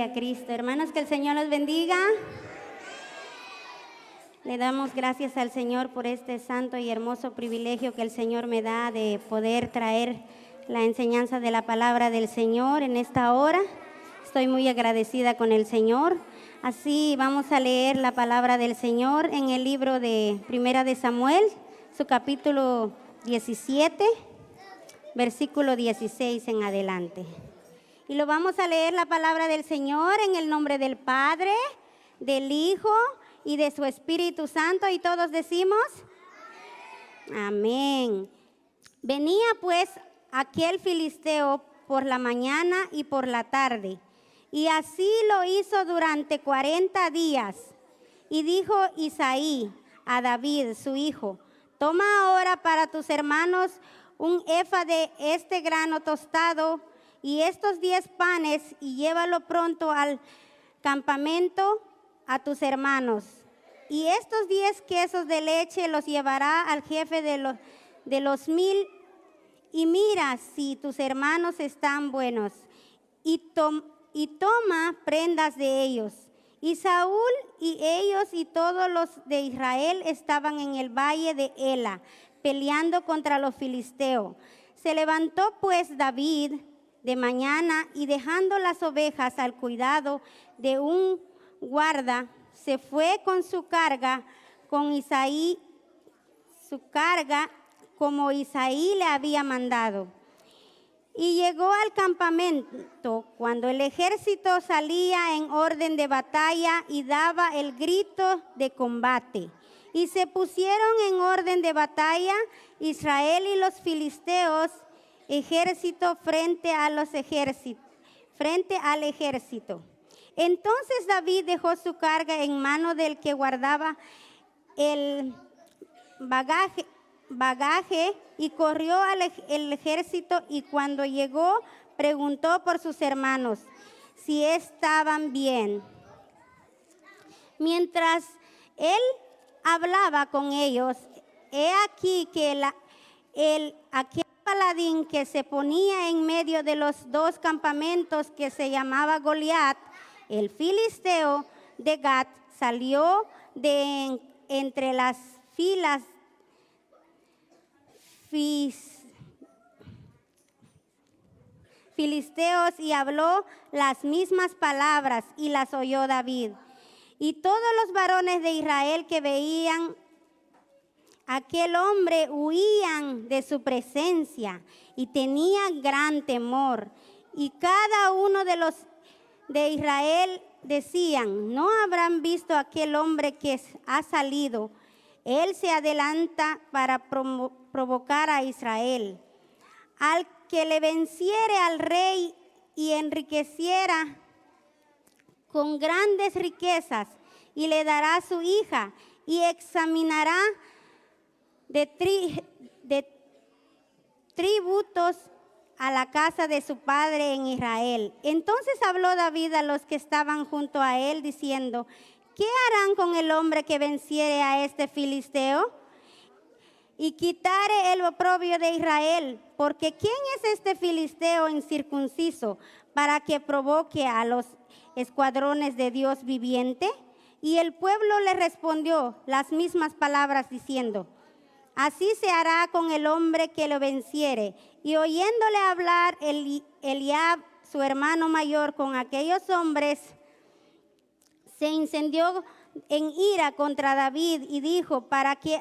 Gloria a Cristo. Hermanos, que el Señor los bendiga. Le damos gracias al Señor por este santo y hermoso privilegio que el Señor me da de poder traer la enseñanza de la palabra del Señor en esta hora. Estoy muy agradecida con el Señor. Así vamos a leer la palabra del Señor en el libro de Primera de Samuel, su capítulo 17, versículo 16 en adelante. Y lo vamos a leer la palabra del Señor en el nombre del Padre, del Hijo y de su Espíritu Santo. Y todos decimos, amén. Venía pues aquel filisteo por la mañana y por la tarde, y así lo hizo durante 40 días. Y dijo Isaí a David, su hijo: toma ahora para tus hermanos un efa de este grano tostado y estos 10 panes, y llévalo pronto al campamento a tus hermanos. Y estos 10 quesos de leche los llevará al jefe de los 1000, y mira si tus hermanos están buenos, y toma prendas de ellos. Y Saúl y ellos y todos los de Israel estaban en el valle de Ela, peleando contra los filisteos. Se levantó pues David de mañana, y dejando las ovejas al cuidado de un guarda, se fue con su carga, como Isaí le había mandado. Y llegó al campamento cuando el ejército salía en orden de batalla y daba el grito de combate. Y se pusieron en orden de batalla Israel y los filisteos, ejército frente al ejército. Entonces David dejó su carga en mano del que guardaba el bagaje y corrió el ejército, y cuando llegó preguntó por sus hermanos si estaban bien. Mientras él hablaba con ellos, he aquí que aquel paladín que se ponía en medio de los dos campamentos, que se llamaba Goliat, el filisteo de Gat, salió de entre las filas filisteos y habló las mismas palabras, y las oyó David. Y todos los varones de Israel que veían aquel hombre huían de su presencia y tenían gran temor. Y cada uno de los de Israel decían: ¿no habrán visto aquel hombre que ha salido? Él se adelanta para provocar a Israel. Al que le venciere al rey y enriqueciera con grandes riquezas, y le dará su hija, y examinará de tributos a la casa de su padre en Israel. Entonces habló David a los que estaban junto a él, diciendo: ¿qué harán con el hombre que venciere a este filisteo y quitare el oprobio de Israel? Porque ¿quién es este filisteo incircunciso para que provoque a los escuadrones de Dios viviente? Y el pueblo le respondió las mismas palabras, diciendo: así se hará con el hombre que lo venciere. Y oyéndole hablar Eliab, su hermano mayor, con aquellos hombres, se incendió en ira contra David y dijo: ¿para qué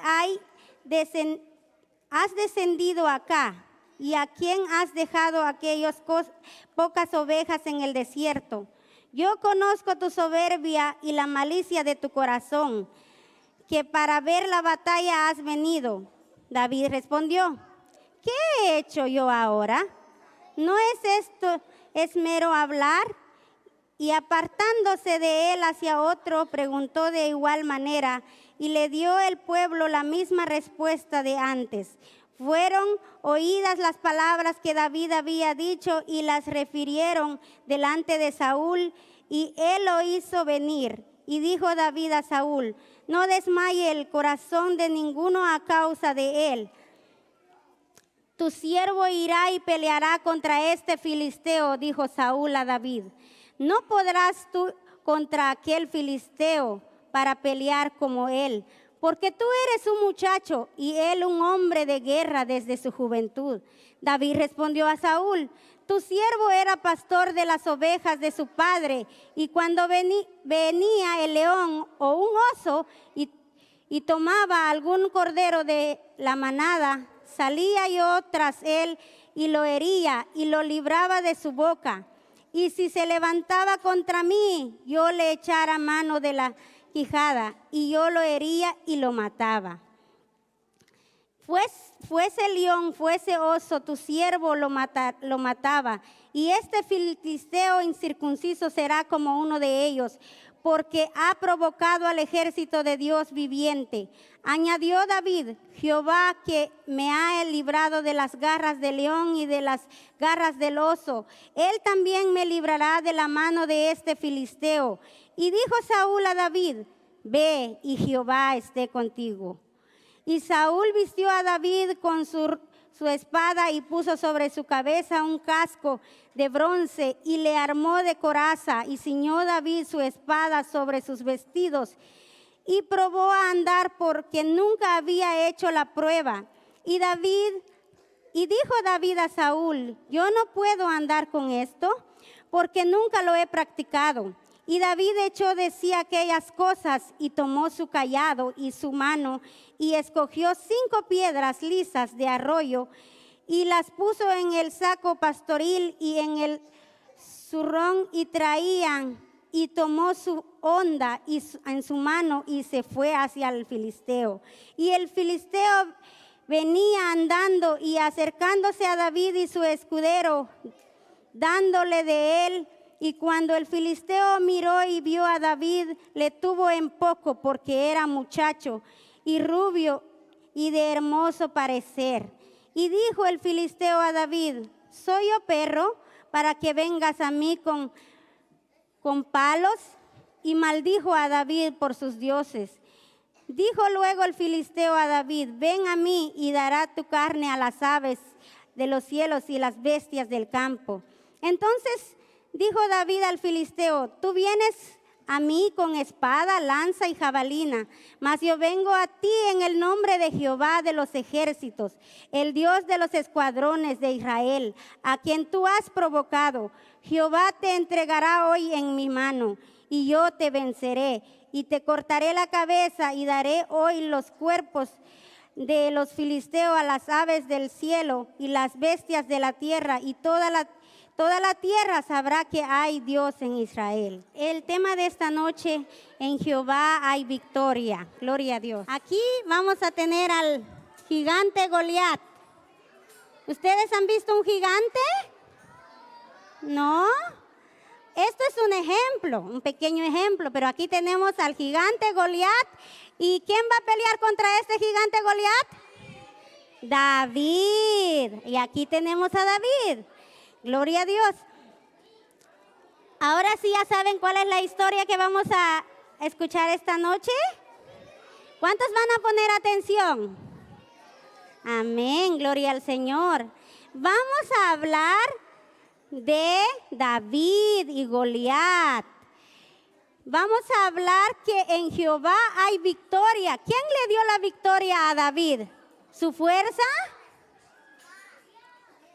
has descendido acá? ¿Y a quién has dejado aquellas pocas ovejas en el desierto? Yo conozco tu soberbia y la malicia de tu corazón, que para ver la batalla has venido. David respondió: ¿qué he hecho yo ahora? ¿No es esto mero hablar? Y apartándose de él hacia otro, preguntó de igual manera, y le dio el pueblo la misma respuesta de antes. Fueron oídas las palabras que David había dicho, y las refirieron delante de Saúl, y él lo hizo venir. Y dijo David a Saúl: no desmaye el corazón de ninguno a causa de él. Tu siervo irá y peleará contra este filisteo, dijo Saúl a David. no podrás tú contra aquel filisteo para pelear como él, porque tú eres un muchacho y él un hombre de guerra desde su juventud. David respondió a Saúl: tu siervo era pastor de las ovejas de su padre, y cuando venía el león o un oso y tomaba algún cordero de la manada, salía yo tras él y lo hería y lo libraba de su boca. Y si se levantaba contra mí, yo le echara mano de la quijada y yo lo hería y lo mataba. Fuese león, fuese oso, tu siervo lo mataba. Y este filisteo incircunciso será como uno de ellos, porque ha provocado al ejército de Dios viviente. Añadió David: Jehová, que me ha librado de las garras del león y de las garras del oso, él también me librará de la mano de este filisteo. Y dijo Saúl a David: ve, y Jehová esté contigo. Y Saúl vistió a David con su espada y puso sobre su cabeza un casco de bronce y le armó de coraza, y ciñó David su espada sobre sus vestidos y probó a andar, porque nunca había hecho la prueba. Y dijo David a Saúl: yo no puedo andar con esto, porque nunca lo he practicado. Y David echó de sí aquellas cosas y tomó su cayado y su mano y escogió 5 piedras lisas de arroyo y las puso en el saco pastoril y en el zurrón y tomó su honda en su mano y se fue hacia el filisteo. Y el filisteo venía andando y acercándose a David y su escudero, dándole de él. Y cuando el filisteo miró y vio a David, le tuvo en poco, porque era muchacho y rubio y de hermoso parecer. Y dijo el filisteo a David: ¿soy yo perro para que vengas a mí con palos? Y maldijo a David por sus dioses. Dijo luego el filisteo a David: ven a mí y dará tu carne a las aves de los cielos y las bestias del campo. Entonces dijo David al filisteo: tú vienes a mí con espada, lanza y jabalina, mas yo vengo a ti en el nombre de Jehová de los ejércitos, el Dios de los escuadrones de Israel, a quien tú has provocado. Jehová te entregará hoy en mi mano, y yo te venceré, y te cortaré la cabeza, y daré hoy los cuerpos de los filisteos a las aves del cielo y las bestias de la tierra, y toda la tierra sabrá que hay Dios en Israel. El tema de esta noche: en Jehová hay victoria. Gloria a Dios. Aquí vamos a tener al gigante Goliat. ¿Ustedes han visto un gigante? ¿No? Esto es un ejemplo, un pequeño ejemplo, pero aquí tenemos al gigante Goliat. ¿Y quién va a pelear contra este gigante Goliat? David. Y aquí tenemos a David. Gloria a Dios. Ahora sí ya saben cuál es la historia que vamos a escuchar esta noche. ¿Cuántos van a poner atención? Amén, gloria al Señor. Vamos a hablar de David y Goliat. Vamos a hablar que en Jehová hay victoria. ¿Quién le dio la victoria a David? ¿Su fuerza?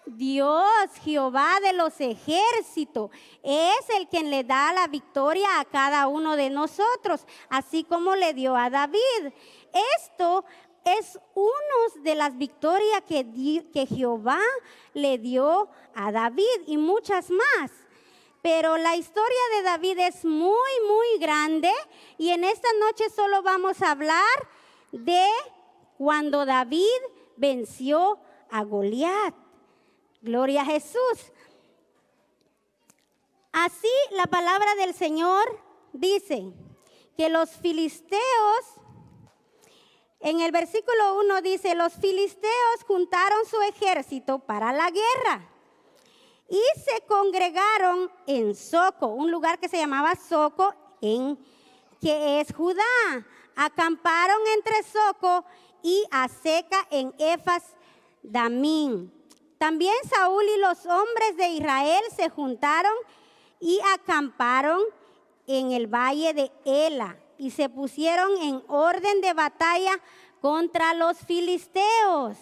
Dios, Jehová de los ejércitos, es el quien le da la victoria a cada uno de nosotros, así como le dio a David. Esto es una de las victorias que Jehová le dio a David y muchas más. Pero la historia de David es muy, muy grande y en esta noche solo vamos a hablar de cuando David venció a Goliat. Gloria a Jesús. Así la palabra del Señor dice que los filisteos, en el versículo 1 dice: los filisteos juntaron su ejército para la guerra y se congregaron en Soco, un lugar que se llamaba Soco, que es Judá. Acamparon entre Soco y Azeca en Efas Damín. También Saúl y los hombres de Israel se juntaron y acamparon en el valle de Ela y se pusieron en orden de batalla contra los filisteos.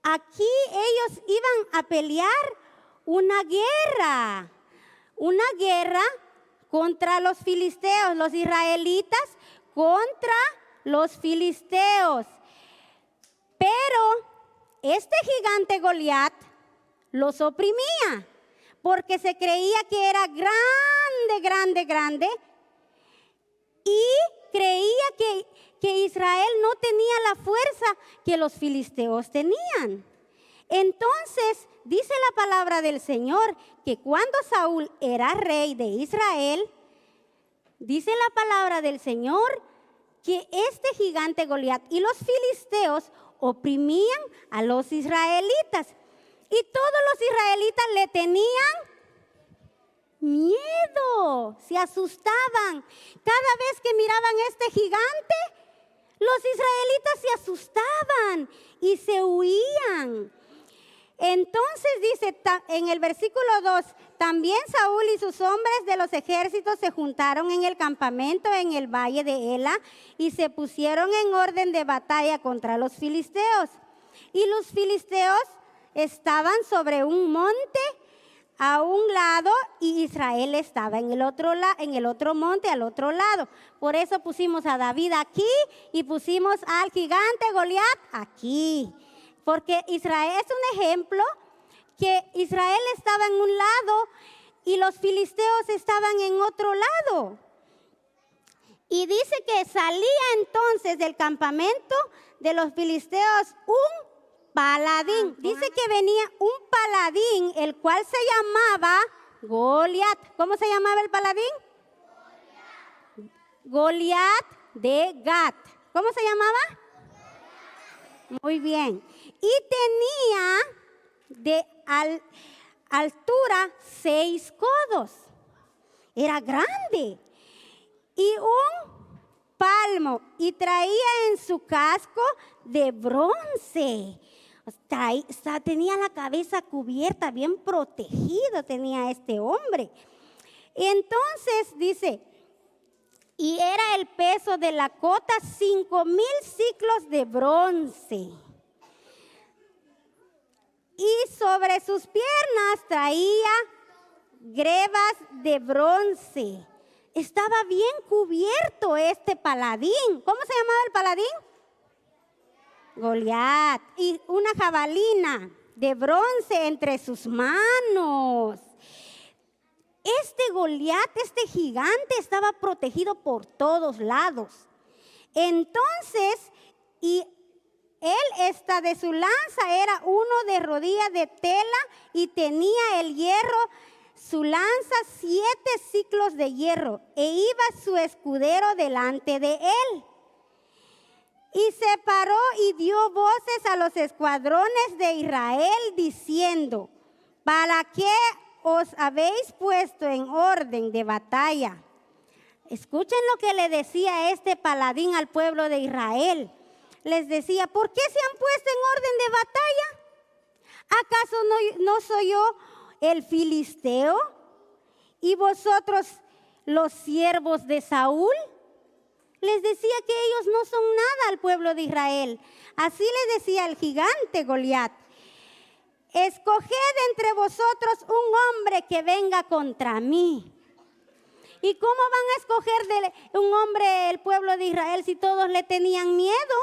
Aquí ellos iban a pelear una guerra contra los filisteos, los israelitas contra los filisteos. Pero este gigante Goliat los oprimía porque se creía que era grande y creía que Israel no tenía la fuerza que los filisteos tenían. Entonces, dice la palabra del Señor que cuando Saúl era rey de Israel, dice la palabra del Señor que este gigante Goliat y los filisteos oprimían a los israelitas. Y todos los israelitas le tenían miedo, se asustaban. Cada vez que miraban a este gigante, los israelitas se asustaban y se huían. Entonces dice en el versículo 2, también Saúl y sus hombres de los ejércitos se juntaron en el campamento en el valle de Ela y se pusieron en orden de batalla contra los filisteos. Y los filisteos estaban sobre un monte a un lado y Israel estaba en el otro monte al otro lado. Por eso pusimos a David aquí y pusimos al gigante Goliat aquí. Porque Israel es un ejemplo que Israel estaba en un lado y los filisteos estaban en otro lado. Y dice que salía entonces del campamento de los filisteos un paladín. Dice que venía un paladín, el cual se llamaba Goliat. ¿Cómo se llamaba el paladín? Goliat de Gat. ¿Cómo se llamaba? Muy bien. Y tenía de altura 6 codos. Era grande. Y un palmo. Y traía en su casco de bronce. Tenía la cabeza cubierta, bien protegido tenía este hombre. Y entonces dice, y era el peso de la cota 5,000 ciclos de bronce. Y sobre sus piernas traía grebas de bronce. Estaba bien cubierto este paladín. ¿Cómo se llamaba el paladín? Goliat. Y una jabalina de bronce entre sus manos. Este Goliat, este gigante, estaba protegido por todos lados. Entonces, y él de su lanza era uno de rodillas de tela y tenía el hierro, su lanza 7 ciclos de hierro, e iba su escudero delante de él. Y se paró y dio voces a los escuadrones de Israel diciendo, ¿para qué os habéis puesto en orden de batalla? Escuchen lo que le decía este paladín al pueblo de Israel. Les decía, ¿por qué se han puesto en orden de batalla? ¿Acaso no soy yo el filisteo y vosotros los siervos de Saúl? Les decía que ellos no son nada al pueblo de Israel. Así le decía el gigante Goliat. Escoged entre vosotros un hombre que venga contra mí. ¿Y cómo van a escoger de un hombre el pueblo de Israel si todos le tenían miedo?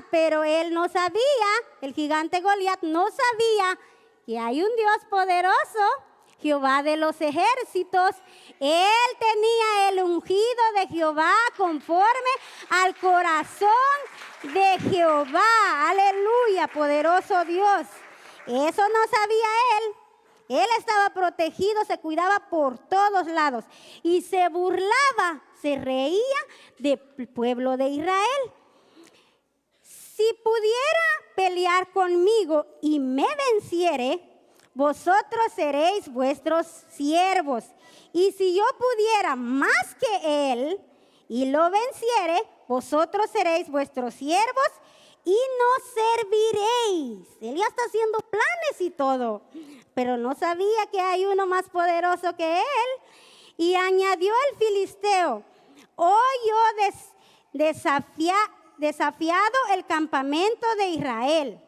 Pero él no sabía, el gigante Goliat no sabía que hay un Dios poderoso, Jehová de los ejércitos. Él tenía el ungido de Jehová conforme al corazón de Jehová. Aleluya, poderoso Dios. Eso no sabía él. Él estaba protegido, se cuidaba por todos lados y se burlaba, se reía del pueblo de Israel. Si pudiera pelear conmigo y me venciere, vosotros seréis vuestros siervos. Y si yo pudiera más que él y lo venciere, vosotros seréis vuestros siervos y no serviréis. Él ya está haciendo planes y todo, pero no sabía que hay uno más poderoso que él. Y añadió el filisteo: hoy yo desafiado el campamento de Israel.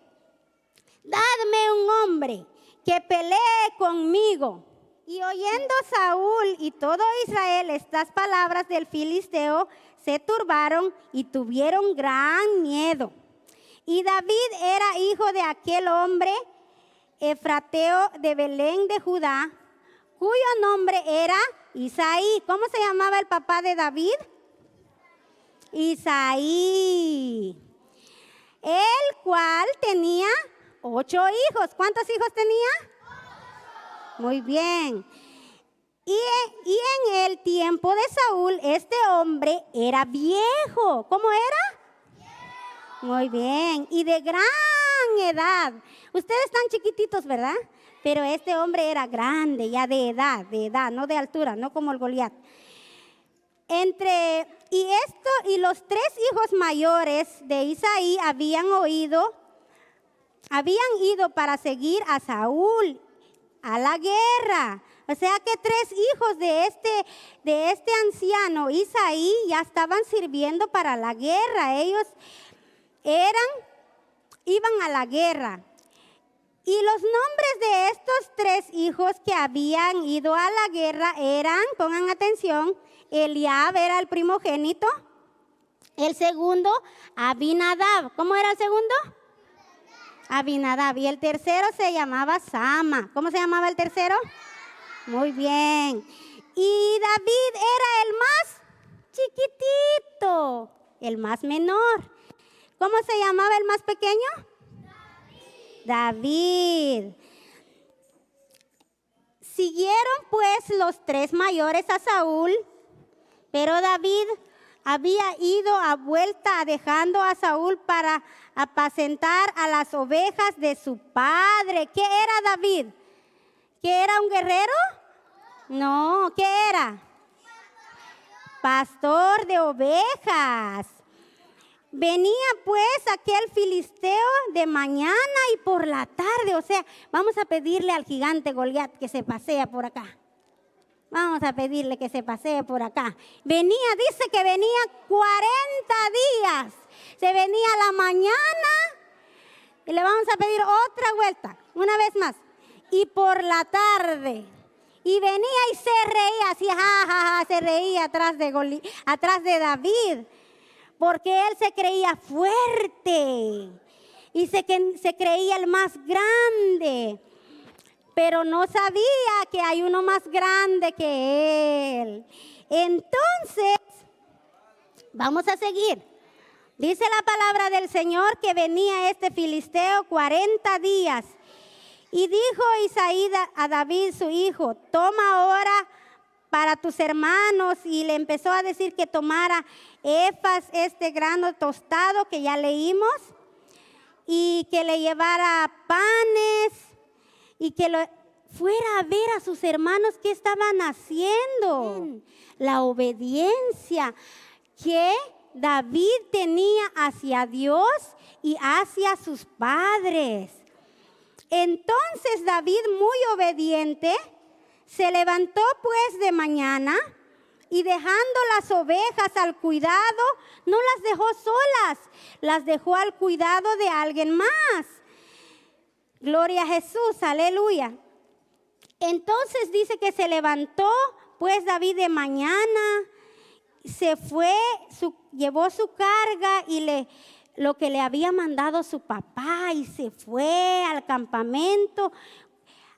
Dadme un hombre que pelee conmigo. Y oyendo Saúl y todo Israel estas palabras del filisteo, se turbaron y tuvieron gran miedo. Y David era hijo de aquel hombre efrateo de Belén de Judá, cuyo nombre era Isaí. ¿Cómo se llamaba el papá de David? Isaí, el cual tenía 8 hijos. ¿Cuántos hijos tenía? 8. Muy bien. Y en el tiempo de Saúl, este hombre era viejo. ¿Cómo era? Viejo. Muy bien. Y de gran edad. Ustedes están chiquititos, ¿verdad? Pero este hombre era grande, ya de edad, no de altura, no como el Goliat. Y los 3 hijos mayores de Isaí habían ido para seguir a Saúl a la guerra. O sea que 3 hijos de este anciano Isaí ya estaban sirviendo para la guerra. Ellos iban a la guerra. Y los nombres de estos 3 hijos que habían ido a la guerra eran, pongan atención, Eliab era el primogénito. El segundo, Abinadab. ¿Cómo era el segundo? Abinadab. Y el tercero se llamaba Sama. ¿Cómo se llamaba el tercero? Muy bien. Y David era el más chiquitito, el más menor. ¿Cómo se llamaba el más pequeño? David. Siguieron pues los 3 mayores a Saúl, pero David había ido a vuelta dejando a Saúl para apacentar a las ovejas de su padre. ¿Qué era David? ¿Que era un guerrero? No, ¿qué era? Pastor de ovejas. Venía pues aquel filisteo de mañana y por la tarde. O sea, vamos a pedirle al gigante Goliat que se pasea por acá. Vamos a pedirle que se pasee por acá. Dice que venía 40 días. Se venía a la mañana y le vamos a pedir otra vuelta, una vez más. Y por la tarde. Y venía y se reía, así, se reía atrás de David. Porque él se creía fuerte y se creía el más grande, pero no sabía que hay uno más grande que él. Entonces, vamos a seguir. Dice la palabra del Señor que venía este filisteo 40 días. Y dijo Isaí a David su hijo: toma ahora para tus hermanos. Y le empezó a decir que tomara efas, este grano tostado que ya leímos, y que le llevara panes y que fuera a ver a sus hermanos qué estaban haciendo. La obediencia que David tenía hacia Dios y hacia sus padres. Entonces David, muy obediente, se levantó pues de mañana y dejando las ovejas al cuidado, no las dejó solas, las dejó al cuidado de alguien más. Gloria a Jesús, aleluya. Entonces dice que se levantó pues David de mañana, se fue, llevó su carga y lo que le había mandado su papá, y se fue al campamento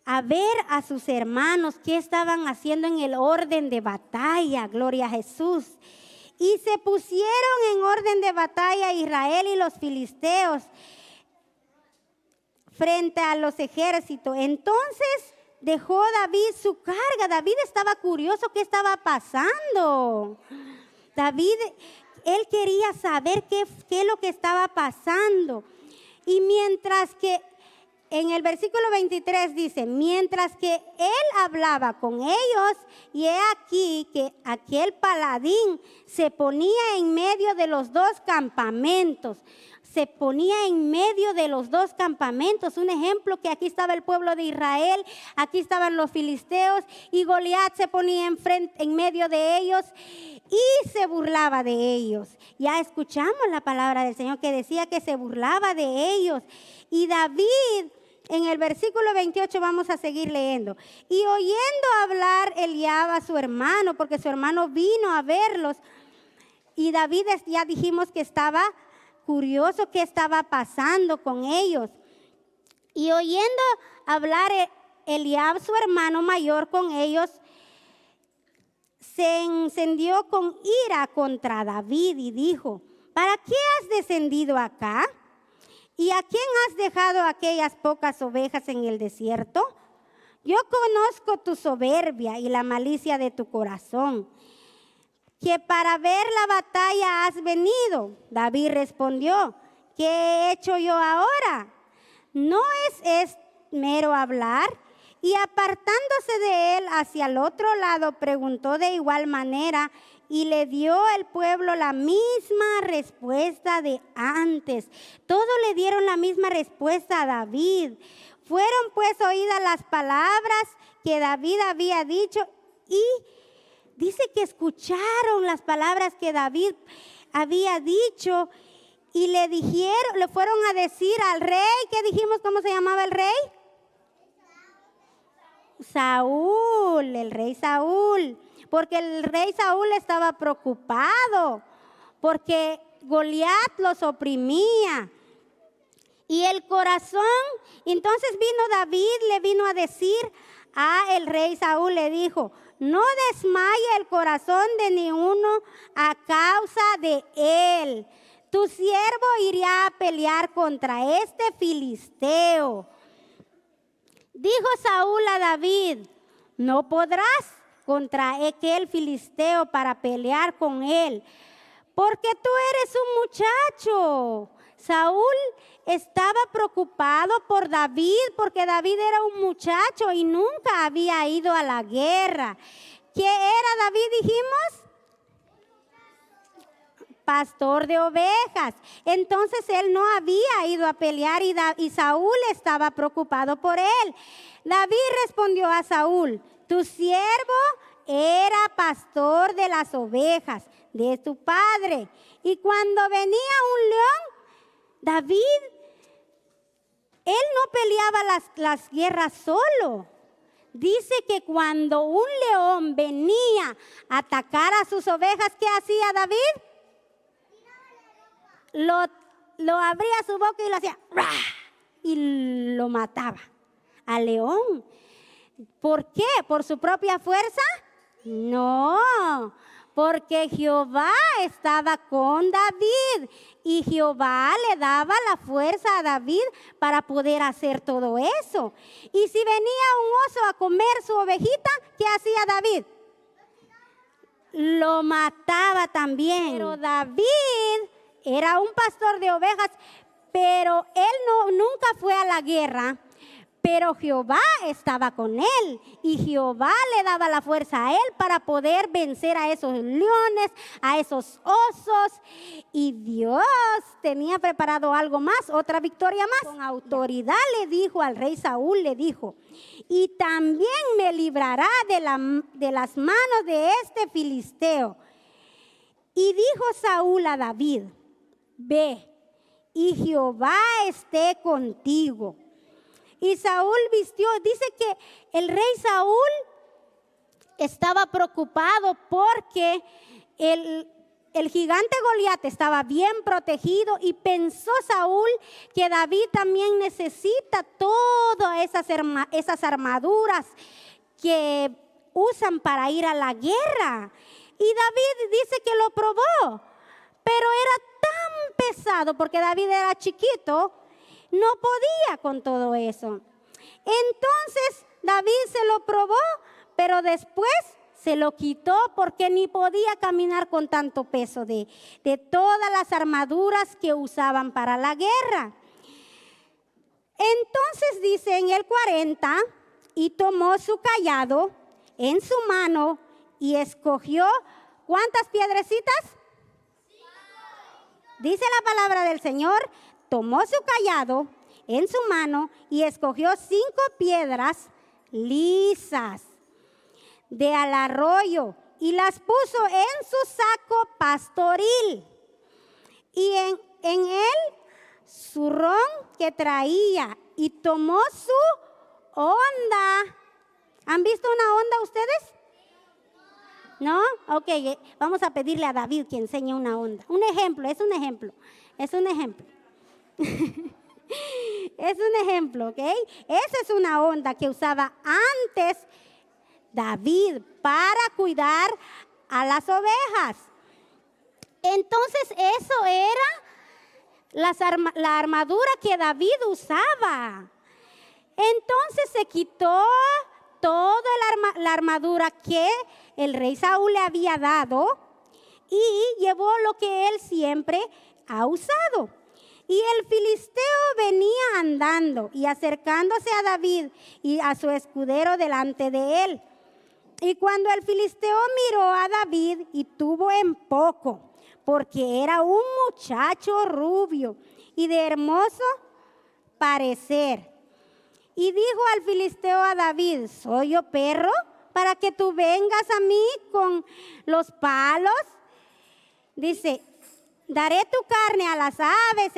a ver a sus hermanos qué estaban haciendo en el orden de batalla. Gloria a Jesús. Y se pusieron en orden de batalla Israel y los filisteos frente a los ejércitos. Entonces dejó David su carga. David estaba curioso qué estaba pasando. David, él quería saber qué es lo que estaba pasando. Y mientras que en el versículo 23 dice: mientras que él hablaba con ellos, y he aquí que aquel paladín se ponía en medio de los 2 campamentos. O se ponía en medio de los dos campamentos. Un ejemplo, que aquí estaba el pueblo de Israel, aquí estaban los filisteos, y Goliat se ponía en medio de ellos y se burlaba de ellos. Ya escuchamos la palabra del Señor que decía que se burlaba de ellos. Y David, en el versículo 28, vamos a seguir leyendo. Y oyendo hablar Eliab a su hermano, porque su hermano vino a verlos, y David, ya dijimos que estaba curioso qué estaba pasando con ellos. Y oyendo hablar Eliab, su hermano mayor, con ellos, se encendió con ira contra David y dijo: ¿para qué has descendido acá? ¿Y a quién has dejado aquellas pocas ovejas en el desierto? Yo conozco tu soberbia y la malicia de tu corazón, que para ver la batalla has venido. David respondió: ¿qué he hecho yo ahora? ¿No es mero hablar? Y apartándose de él hacia el otro lado, preguntó de igual manera, y le dio el pueblo la misma respuesta de antes. Todos le dieron la misma respuesta a David. Fueron pues oídas las palabras que David había dicho, y dice que escucharon las palabras que David había dicho, y le fueron a decir al rey. ¿Qué dijimos? ¿Cómo se llamaba el rey? Saúl, el rey Saúl. Porque el rey Saúl estaba preocupado, porque Goliat los oprimía. Y el corazón, entonces le vino a decir a el rey Saúl, le dijo: no desmaye el corazón de ninguno a causa de él. Tu siervo irá a pelear contra este filisteo. Dijo Saúl a David: no podrás contra aquel filisteo para pelear con él, porque tú eres un muchacho. Saúl estaba preocupado por David, porque David era un muchacho y nunca había ido a la guerra. ¿Qué era David, dijimos? Pastor de ovejas. Entonces él no había ido a pelear, y Saúl estaba preocupado por él. David respondió a Saúl: tu siervo era pastor de las ovejas de tu padre, y cuando venía un león, David, él no peleaba las guerras solo. Dice que cuando un león venía a atacar a sus ovejas, ¿qué hacía David? Lo abría su boca y lo hacía ¡rah! Y lo mataba al león. ¿Por qué? ¿Por su propia fuerza? No, porque Jehová estaba con David, y Jehová le daba la fuerza a David para poder hacer todo eso. Y si venía un oso a comer su ovejita, ¿qué hacía David? Lo mataba también. Pero David era un pastor de ovejas, pero él nunca fue a la guerra. Pero Jehová estaba con él, y Jehová le daba la fuerza a él para poder vencer a esos leones, a esos osos. Y Dios tenía preparado algo más, otra victoria más. Con autoridad le dijo al rey Saúl, le dijo: y también me librará de las manos de este filisteo. Y dijo Saúl a David: ve, y Jehová esté contigo. Y Saúl vistió, dice que el rey Saúl estaba preocupado porque el gigante Goliat estaba bien protegido, y pensó Saúl que David también necesita todas esas armaduras que usan para ir a la guerra. Y David dice que lo probó, pero era tan pesado, porque David era chiquito, no podía con todo eso. Entonces David se lo probó, pero después se lo quitó, porque ni podía caminar con tanto peso de todas las armaduras que usaban para la guerra. Entonces dice en el 40, y tomó su cayado en su mano y escogió, ¿cuántas piedrecitas? Dice la palabra del Señor, tomó su cayado en su mano y escogió 5 piedras lisas de al arroyo y las puso en su saco pastoril y en el zurrón que traía y tomó su onda. ¿Han visto una onda ustedes? ¿No? Ok, vamos a pedirle a David que enseñe una onda. Un ejemplo, es un ejemplo. Es un ejemplo, ¿ok? Esa es una onda que usaba antes David para cuidar a las ovejas. Entonces eso era la armadura que David usaba. Entonces se quitó toda la armadura que el rey Saúl le había dado y llevó lo que él siempre ha usado. Y el filisteo venía andando y acercándose a David y a su escudero delante de él. Y cuando el filisteo miró a David y tuvo en poco, porque era un muchacho rubio y de hermoso parecer. Y dijo al filisteo a David, ¿soy yo perro para que tú vengas a mí con los palos? Dice, daré tu carne a las aves,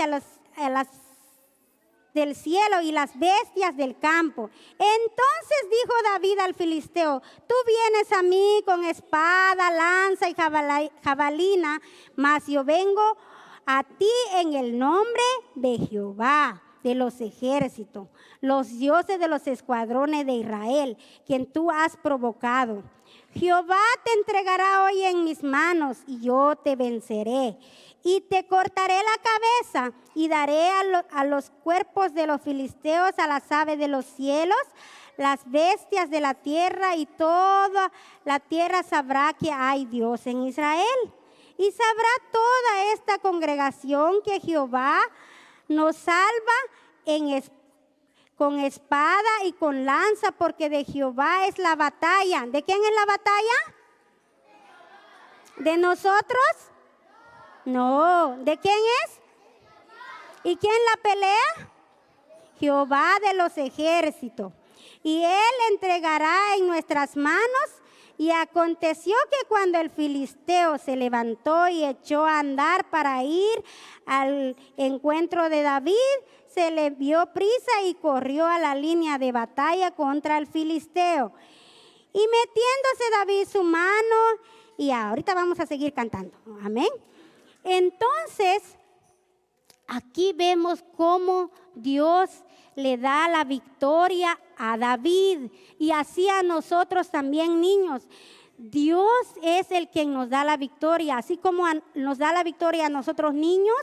a las del cielo y las bestias del campo. Entonces dijo David al filisteo, tú vienes a mí con espada, lanza y jabalina, mas yo vengo a ti en el nombre de Jehová de los ejércitos, los dioses de los escuadrones de Israel, quien tú has provocado. Jehová te entregará hoy en mis manos y yo te venceré. Y te cortaré la cabeza y daré a los cuerpos de los filisteos, a las aves de los cielos, las bestias de la tierra, y toda la tierra sabrá que hay Dios en Israel. Y sabrá toda esta congregación que Jehová nos salva con espada y con lanza, porque de Jehová es la batalla. ¿De quién es la batalla? ¿De nosotros? No. ¿De quién es? ¿Y quién la pelea? Jehová de los ejércitos. Y él entregará en nuestras manos. Y aconteció que cuando el filisteo se levantó y echó a andar para ir al encuentro de David, se le dio prisa y corrió a la línea de batalla contra el filisteo. Y metiéndose David su mano, y ahorita vamos a seguir cantando, amén. Entonces, aquí vemos cómo Dios le da la victoria a David y así a nosotros también, niños. Dios es el quien nos da la victoria, así como nos da la victoria a nosotros niños,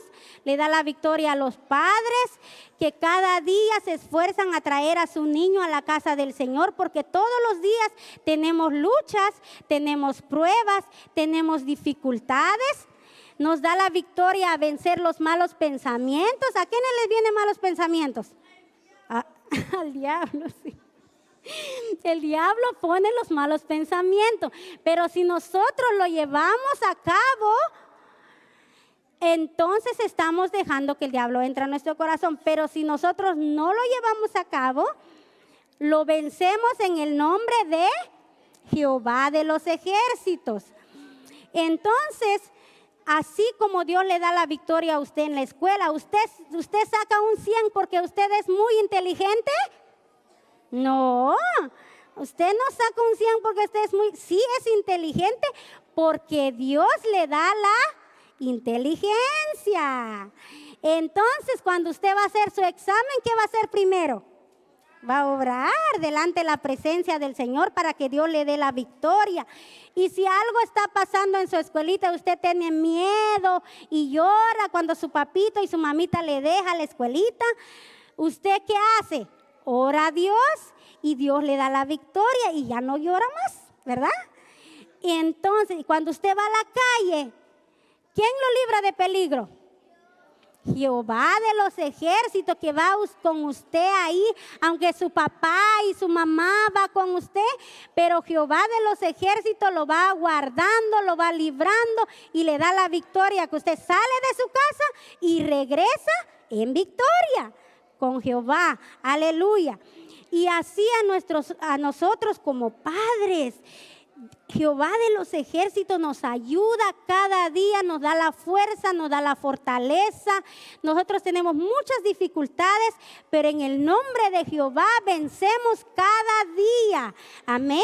le da la victoria a los padres que cada día se esfuerzan a traer a su niño a la casa del Señor, porque todos los días tenemos luchas, tenemos pruebas, tenemos dificultades. Nos da la victoria a vencer los malos pensamientos. ¿A quiénes les vienen malos pensamientos? Al diablo, sí. El diablo pone los malos pensamientos, pero si nosotros lo llevamos a cabo, entonces estamos dejando que el diablo entre a nuestro corazón. Pero si nosotros no lo llevamos a cabo, lo vencemos en el nombre de Jehová de los ejércitos. Entonces, así como Dios le da la victoria a usted en la escuela, ¿usted saca un 100 porque usted es muy inteligente? No, usted no saca un 100 porque usted sí es inteligente, porque Dios le da la inteligencia. Entonces, cuando usted va a hacer su examen, ¿qué va a hacer primero? Va a orar delante de la presencia del Señor para que Dios le dé la victoria. Y si algo está pasando en su escuelita, usted tiene miedo y llora cuando su papito y su mamita le deja la escuelita, ¿usted qué hace? Ora a Dios y Dios le da la victoria y ya no llora más, ¿verdad? Y entonces, cuando usted va a la calle, ¿quién lo libra de peligro? Jehová de los ejércitos que va con usted ahí, aunque su papá y su mamá va con usted, pero Jehová de los ejércitos lo va guardando, lo va librando y le da la victoria, que usted sale de su casa y regresa en victoria con Jehová. Aleluya. Y así a nosotros como padres, Jehová de los ejércitos nos ayuda cada día, nos da la fuerza, nos da la fortaleza. Nosotros tenemos muchas dificultades, pero en el nombre de Jehová vencemos cada día. Amén.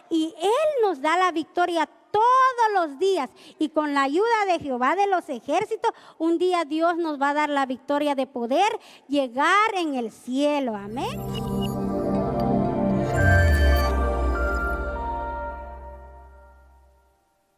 Y Él nos da la victoria todos los días. Y con la ayuda de Jehová de los ejércitos, un día Dios nos va a dar la victoria de poder llegar en el cielo. Amén.